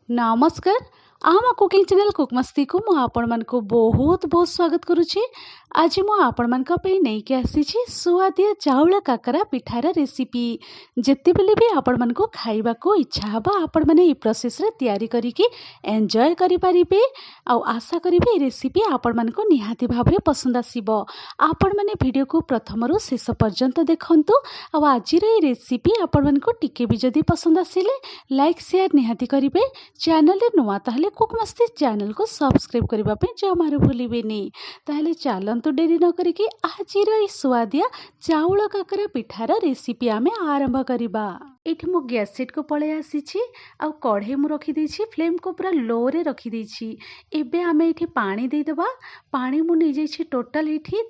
नमस्कार। आम cooking channel कुकमस्ती को मु आपण मन को बहुत बहुत स्वागत करुछि। आज मु आपण मन को पे नै के आसीछि सुआदिया चाउଳ काकरा पिठार रेसिपी। जेते बेले भी आपण मन को खाइबा को इच्छा हबा आपण माने ई प्रोसेस रे तयारी करी कि एन्जॉय करि परिबे। आ आशा करिबे ई रेसिपी आपण मन को निहाती भाबरे पसंद आसीबो। आपण माने वीडियो को प्रथम रु शेष पर्यंत देखंतु। आ आज रे ई रेसिपी आपण मन को टिके भी जदी पसंद आसीले लाइक शेयर निहाती करिबे। चैनल रे नुआ ताहले कुकमस्ती चैनल को सब्सक्राइब करबा पे जमार भूलिबेनी। ताहले चलंतु डेरी न करिकि आजिर ई सुआदिया चाउଳ काकरा पिठार रेसिपी आमे आरंभ करिबा। एठी मु गैस सेट को पळे आसीछि आ कढ़े मु रखि दैछि फ्लेम को पूरा लो रे रखि दैछि। एबे आमे एठी पानी दे देबा। पानी मु नै जाइछि टोटल एठी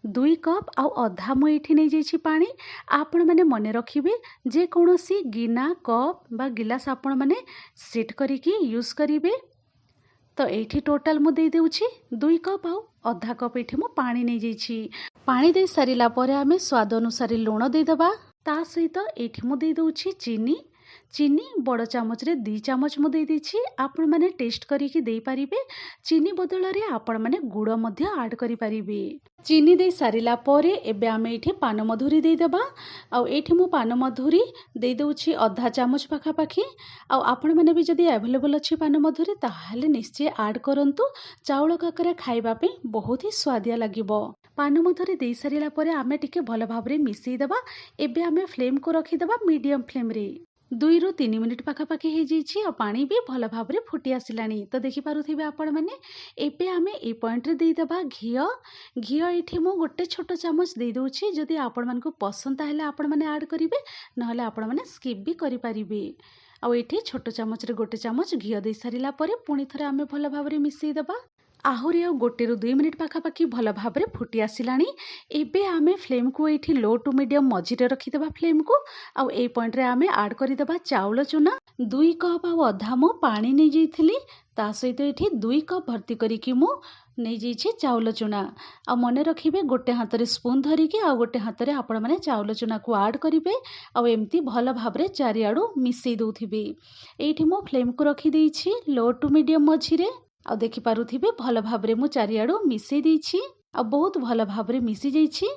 2 कप आउ अधा मु एठी नै जाइछि पानी। आपण माने मने रखिबे जे कोनोसी गिना कप बा गिलास आपण माने सेट करिकि यूज करिबे। तो एठी टोटल मु दे देउछि 2 कप आउ अधा कप एठी मु पानी नै जाइछि। पानी दे सारिला परे आमे स्वाद अनुसार लूण दे दबा। ता सहित एठी मु दे देउछि चीनी बड़ चामच रे 2 चामच मु दे देछि। आपण माने टेस्ट करिकि दे पारिबे। चीनी बदल रे आपण माने गुड़ मध्य ऐड करि पारिबे। चीनी दे सारिला परे एबे आमे एठी पान मधुरी दे दबा। आ एठी मु पान मधुरी दे देउछि आधा चामच पाखा पाखी। आ आपण माने भी जदी अवेलेबल अछि पान मधुरी ताहाले निश्चय ऐड करंतु। चाउଳ काकरा खाइबा पे बहुत ही स्वादिया लागिबो। पान मधुरी दे सारिला परे आमे टिके भल भाबरे मिसई दबा। एबे आमे फ्लेम को रखि दबा मीडियम फ्लेम रे। 2 रु 3 मिनिट पाखापाखि हो जाइए और पानी भी भल भाव में फुटी आसिलानी। तो देखिपे आपण मैंने एबे आमे ए पॉइंट रे देदेबा घी ये मु गोटे छोट चामच दे दूची। जदि आपण मन को पसंद ताहले आपण माने ऐड करिवे नहले आपण माने स्किप भी करि परिबे। आ एठी छोट चामच रे गोटे चामच घी दे सारिला परे पुणी थरे आमे भल भाव में मिसई देबा। आहुरी आ 1 रु 2 मिनिट पाखापाखि भल भाव में फुटी आसिलानी। एबे आमे फ्लेम को एठी लो टू मीडियम मझिरे रखिदेबा फ्लेम को। आउ ए पॉइंट रे आमे ऐड करिदेबा चाउଳ चूना 2 कप आउ अधा मो पानी नै जाइथिली। ता सहित एठी 2 कप भर्ती करिकि मु नै जाइछि चाउଳ चूना। आ मने रखिबे गोटे हाथ रे स्पून धरिकि आ गोटे हाथ रे आपण माने चाउଳ चूना को ऐड करिवे। आ एम्ति भल भाव रे चारिआडू मिसई दउथिबे। एठी मु फ्लेम को रखि दैछि लो टू मीडियम मझिरे। आ देखि पारुथिबे भल भाव रे मु चारिआडू मिसई दैछि। आ बहुत भल भाव रे मिसी जाइछि।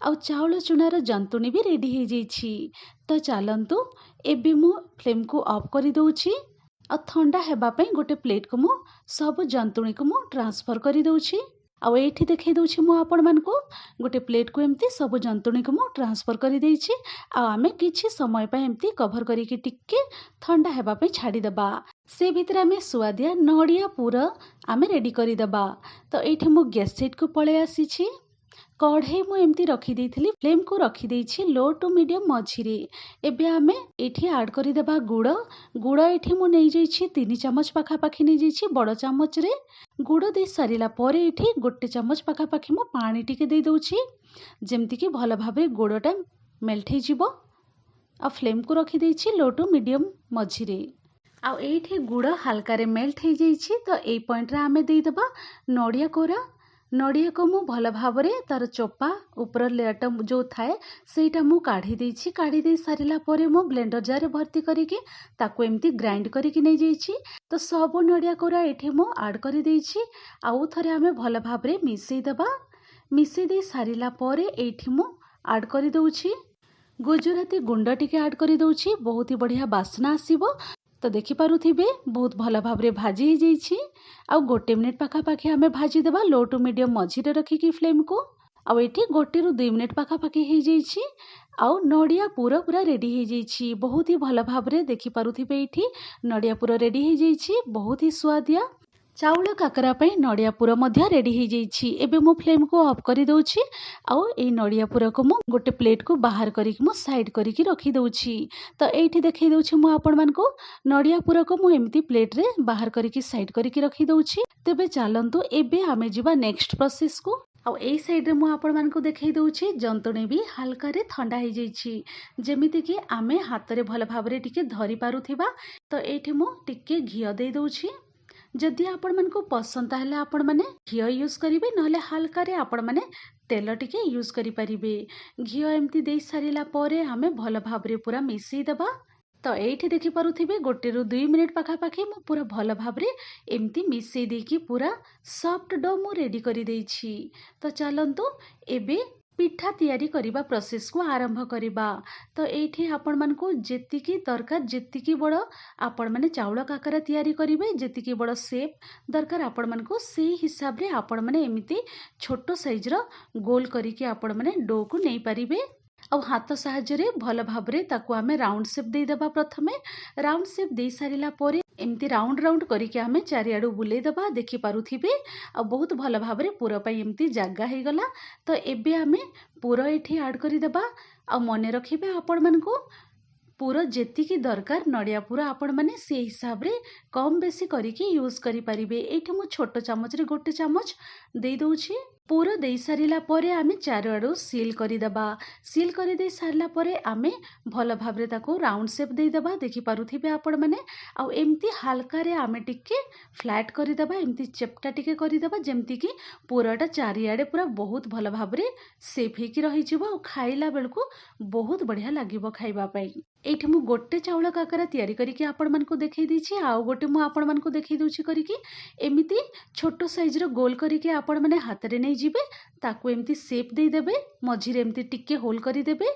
आ चाउଳ चूनार जंतुणी भी रेडी हो जाइछि। तो चलंतु एबे मु फ्लेम को ऑफ करि दउछि। आ ठंडा हेबा पई गोटे प्लेट को मु सब जंतुणी को मु ट्रांसफर करि दउछि। आ एठी देखै दउछि मु आपण मन को गोटे प्लेट को एम्ति सब जंतुणी को मु ट्रांसफर करि दैछि। आ आमे किछि समय पई एम्ति कवर करिकि टिके ठंडा हेबा पई छाडी दबा। से भितर आमे सुआदिया नडिया पूरा आमे रेडी करि दबा। तो एठी मु गैस सेट को पळे आसीछि। कढ़े मु एम्ति रखी देइथिली फ्लेम को रखी देइछि लो टू मीडियम मझिरे। एबे आमे एठी ऐड करि देबा गुड़ एठी मु नै जाइछि 3 चामच पाखा पाखी नै जाइछि बड़ चामच रे। गुड़ दे सारिला परे एठी गोटे चामच पाखा पाखी मु पानी टिके दे दउछि जेमति कि भल भाबे गुड़टा मेल्ट हे जिवो। आ फ्लेम को रखी देइछि लो टू मीडियम मझिरे। आ एठी गुड़ हल्का रे मेल्ट हे जाइछि। तो ए पॉइंट रे आमे दे देबा नडिया कोरा। नडिया को मु भल भाव रे तार चोपा ऊपर लेयरटा जो थाए सेटा मु काढ़ी देइछि। काढ़ी दे सारिला परे मु ब्लेंडर जार भर्ती करिकि ताको एम्ति ग्राइंड करिकि नै जाइछि। तो सब नडिया कोरा एठी मु ऐड करि देइछि। आउ थरे आमे भल भाव रे मिसई देबा। मिसई दे सारिला परे एठी मु ऐड करि दउछि गुजराती गुंड टिके ऐड करि दउछि। बहुत ही बढ़िया बास्ना आसीबो। तो देखि पारुथिबे बहुत भल भाव रे भाजी हे जाइछि। आ गोटे मिनिट पाखा पाखी आमे भाजी देबा लो टू मीडियम मझिरे रखिकि फ्लेम को। आ एठी 1 रु 2 मिनिट पाखा पाखी हे जाइछि। आ नडिया पूरा रेडी हे जाइछि। बहुत ही भल भाव रे देखि पारुथिबे एठी नडिया पूरा रेडी हे जाइछि। बहुत ही स्वादिया चाउଳ काकरा पई नडिया पूरा मध्य रेडी हो जाइछि। एबे मु फ्लेम को ऑफ करि दउछि। आउ ए नडिया पूरा को मु गोटे प्लेट को बाहर करिकि मु साइड करिकि रखि दउछि। तो एठी देखै दउछि मु आपण मन को नडिया पूरा को मु एम्ति प्लेट रे बाहर करिकि साइड करिकि रखि दउछि। तेबे चलंतु एबे आमे जिबा नेक्स्ट प्रोसेस को। आ ए साइड रे मु आपण मन को देखै दउछि जंतुणी भी हल्का रे ठंडा हो जाइछि जेमिति कि आमे हाथ रे भल भाव रे टिके धरि पारुथिबा। तो एठी मु टिके घी दे दउछि। जदि आपण मन को पसंद ताहले आपण माने घी यूज करिवे नहले हल्का रे आपण माने तेल टिके यूज करि परिबे। घी एम्ति दे सारिला परे हमें भल भाव रे पूरा मिसई देबा। तो एठी देखि पारुथिबे 1 ରୁ 2 मिनिट पाखापाखि मु पूरा भल भाबरे एमती मिसई देकी पूरा सॉफ्ट डो मु रेडी करी देइछि। तो चलंतु एबे पिठा तैयारी करिबा प्रोसेस को आरंभ करिबा। तो एठी आपण मानकु जेतिकी दरकार जेतिकी बड़ आपण माने चाउଳ काकरा तैयारी करिवे जेतिकी बड़ शेप दरकार आपण मानकु सेही हिसाब रे आपण माने एमिति छोटो साइज रो गोल करिके आपण माने डो को नै पारिबे। ଆଉ ହାତ ସାହାଯ୍ୟରେ ଭଲ ଭାବରେ ତାକୁ ଆମେ ରାଉଣ୍ଡ ସେପ୍ ଦେଇଦେବା। ପ୍ରଥମେ ରାଉଣ୍ଡ ସେପ୍ ଦେଇ ସାରିଲା ପରେ ଏମିତି ରାଉଣ୍ଡ ରାଉଣ୍ଡ କରିକି ଆମେ ଚାରିଆଡ଼ୁ ବୁଲେଇ ଦେବା। ଦେଖିପାରୁଥିବେ ଆଉ ବହୁତ ଭଲ ଭାବରେ ପୁର ପାଇଁ ଏମିତି ଜାଗା ହେଇଗଲା। ତ ଏବେ ଆମେ ପୁର ଏଠି ଆଡ଼୍ କରିଦେବା। ଆଉ ମନେ ରଖିବେ ଆପଣମାନଙ୍କୁ ପୁର ଯେତିକି ଦରକାର ନଡ଼ିଆ ପୁର ଆପଣମାନେ ସେ ହିସାବରେ କମ୍ ବେଶୀ କରିକି ୟୁଜ୍ କରିପାରିବେ। ଏଇଠି ମୁଁ ଛୋଟ ଚାମଚରେ 1 ଚାମଚ ଦେଇ ଦେଉଛି। ପୁର ଦେଇ ସାରିଲା ପରେ ଆମେ ଚାରିଆଡ଼ୁ ସିଲ୍ କରିଦେବା। ସିଲ୍ କରିଦେଇ ସାରିଲା ପରେ ଆମେ ଭଲ ଭାବରେ ତାକୁ ରାଉଣ୍ଡ ସେପ୍ ଦେଇଦେବା। ଦେଖିପାରୁଥିବେ ଆପଣମାନେ ଆଉ ଏମିତି ହାଲକାରେ ଆମେ ଟିକେ ଫ୍ଲାଟ୍ କରିଦେବା। ଏମିତି ଚେପ୍ଟା ଟିକେ କରିଦେବା ଯେମିତିକି ପୁରଟା ଚାରିଆଡ଼େ ପୁରା ବହୁତ ଭଲ ଭାବରେ ସେପ୍ ହେଇକି ରହିଯିବ ଆଉ ଖାଇଲା ବେଳକୁ ବହୁତ ବଢ଼ିଆ ଲାଗିବ ଖାଇବା ପାଇଁ। ଏଇଠି ମୁଁ 1 ଚାଉଳ କାକରା ତିଆରି କରିକି ଆପଣମାନଙ୍କୁ ଦେଖେଇ ଦେଇଛି। ଆଉ ଗୋଟେ ମୁଁ ଆପଣମାନଙ୍କୁ ଦେଖେଇ ଦଉଛି କରିକି ଏମିତି ଛୋଟ ସାଇଜର ଗୋଲ କରିକି ଆପଣମାନେ ହାତରେ ନେଇଯିବେ। ତାକୁ ଏମିତି ସେପ୍ ଦେଇଦେବେ। ମଝିରେ ଏମିତି ଟିକେ ହୋଲ୍ କରିଦେବେ।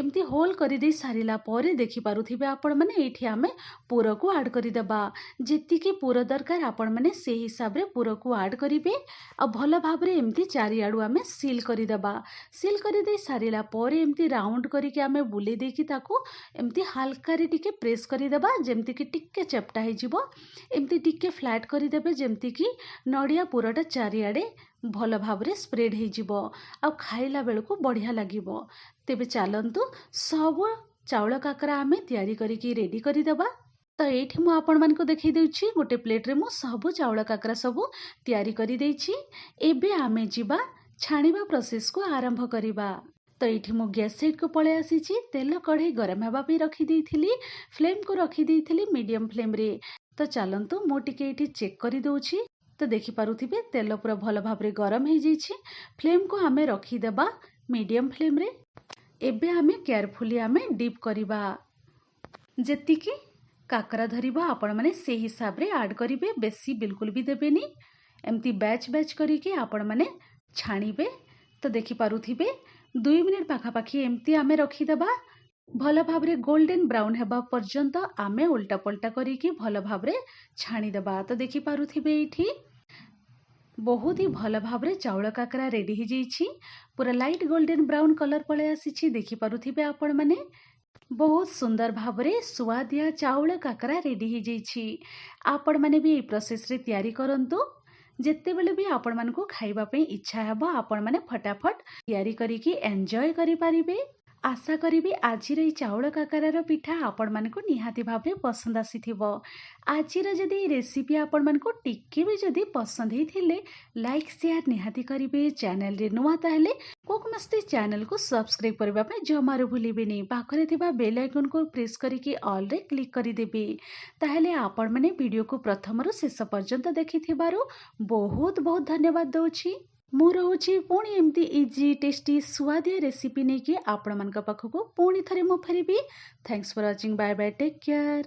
ଏମିତି ହୋଲ୍ କରିଦେଇ ସାରିଲା ପରେ ଦେଖିପାରୁଥିବେ ଆପଣମାନେ ଏଇଠି ଆମେ ପୁରକୁ ଆଡ଼୍ କରିଦେବା। ଯେତିକି ପୁର ଦରକାର ଆପଣମାନେ ସେଇ ହିସାବରେ ପୁରକୁ ଆଡ଼୍ କରିବେ। ଆଉ ଭଲ ଭାବରେ ଏମିତି ଚାରିଆଡ଼ୁ ଆମେ ସିଲ୍ କରିଦେବା। ସିଲ୍ କରିଦେଇ ସାରିଲା ପରେ ଏମିତି ରାଉଣ୍ଡ କରିକି ଆମେ ବୁଲେଇ ଦେଇକି ତାକୁ ଏମିତି ହାଲକାରେ ଟିକେ ପ୍ରେସ୍ କରିଦେବା ଯେମିତିକି ଟିକେ ଚେପ୍ଟା ହେଇଯିବ। ଏମିତି ଟିକେ ଫ୍ଲାଟ୍ କରିଦେବେ ଯେମିତିକି ନଡ଼ିଆ ପୁରଟା ଚାରିଆଡ଼େ ଭଲ ଭାବରେ ସ୍ପ୍ରେଡ୍ ହେଇଯିବ ଆଉ ଖାଇଲା ବେଳକୁ ବଢ଼ିଆ ଲାଗିବ। ତେବେ ଚାଲନ୍ତୁ ସବୁ ଚାଉଳ କାକରା ଆମେ ତିଆରି କରିକି ରେଡ଼ି କରିଦେବା। ତ ଏଇଠି ମୁଁ ଆପଣମାନଙ୍କୁ ଦେଖେଇ ଦେଉଛି ଗୋଟେ ପ୍ଲେଟ୍ରେ ମୁଁ ସବୁ ଚାଉଳ କାକରା ସବୁ ତିଆରି କରିଦେଇଛି। ଏବେ ଆମେ ଯିବା ଛାଣିବା ପ୍ରୋସେସକୁ ଆରମ୍ଭ କରିବା। ତ ଏଇଠି ମୁଁ ଗ୍ୟାସ୍ ସାଇଡ଼କୁ ପଳେଇ ଆସିଛି। ତେଲ କଢ଼େଇ ଗରମ ହେବା ପାଇଁ ରଖିଦେଇଥିଲି। ଫ୍ଲେମ୍କୁ ରଖିଦେଇଥିଲି ମିଡ଼ିୟମ୍ ଫ୍ଲେମ୍ରେ। ତ ଚାଲନ୍ତୁ ମୁଁ ଟିକେ ଏଇଠି ଚେକ୍ କରିଦେଉଛି। ତ ଦେଖିପାରୁଥିବେ ତେଲ ପୁରା ଭଲ ଭାବରେ ଗରମ ହେଇଯାଇଛି। ଫ୍ଲେମ୍କୁ ଆମେ ରଖିଦେବା ମିଡ଼ିୟମ୍ ଫ୍ଲେମ୍ରେ। ଏବେ ଆମେ କେୟାରଫୁଲି ଆମେ ଡିପ୍ କରିବା। ଯେତିକି କାକରା ଧରିବ ଆପଣମାନେ ସେଇ ହିସାବରେ ଆଡ଼୍ କରିବେ। ବେଶୀ ବିଲକୁଲ ବି ଦେବେନି। ଏମିତି ବ୍ୟାଚ୍ ବ୍ୟାଚ୍ କରିକି ଆପଣମାନେ ଛାଣିବେ। ତ ଦେଖିପାରୁଥିବେ 2 ମିନିଟ୍ ପାଖାପାଖି ଏମିତି ଆମେ ରଖିଦେବା। ଭଲ ଭାବରେ ଗୋଲ୍ଡେନ୍ ବ୍ରାଉନ୍ ହେବା ପର୍ଯ୍ୟନ୍ତ ଆମେ ଓଲଟା ପଲଟା କରିକି ଭଲ ଭାବରେ ଛାଣିଦେବା। ତ ଦେଖିପାରୁଥିବେ ଏଇଠି ବହୁତ ହି ଭଲ ଭାବରେ ଚାଉଳ କାକରା ରେଡ଼ି ହେଇଯାଇଛି। ପୁରା ଲାଇଟ୍ ଗୋଲ୍ଡେନ୍ ବ୍ରାଉନ୍ କଲର୍ ପଳେଇ ଆସିଛି। ଦେଖିପାରୁଥିବେ ଆପଣମାନେ ବହୁତ ସୁନ୍ଦର ଭାବରେ ସୁଆଦିଆ ଚାଉଳ କାକରା ରେଡ଼ି ହେଇଯାଇଛି। ଆପଣମାନେ ବି ଏହି ପ୍ରୋସେସରେ ତିଆରି କରନ୍ତୁ। ଯେତେବେଳେ ବି ଆପଣମାନଙ୍କୁ ଖାଇବା ପାଇଁ ଇଚ୍ଛା ହେବ ଆପଣମାନେ ଫଟାଫଟ ତିଆରି କରିକି ଏନ୍ଜୟ କରିପାରିବେ। आशा करी आज चाउल काकरार पिठा आपण मानकु निहाती भावे पसंद आसीथिबो। आजिर जदि रेसिपी आपण मानकु टिके भी जदि पसंद हेथिले लाइक शेयर निहाती करिवे। चैनल रे नुआ ताहेले कुक मस्ती चैनल को सब्सक्राइब करबा पे जमारो भूलिबेनी। पाखरे थिबा बेल आइकन को प्रेस करिकि ऑल रे क्लिक करि देबे। ताहेले आपण माने वीडियो को प्रथम रु शेष पर्यंत देखिथिबारु बहुत बहुत धन्यवाद दउछि। मु रोची पुणी एमती इजी टेस्टी स्वादिया रेसिपी नहीं कि आपण मान पाखक पुणी थरे मु फेरबी। Thanks for watching. Bye bye, take care.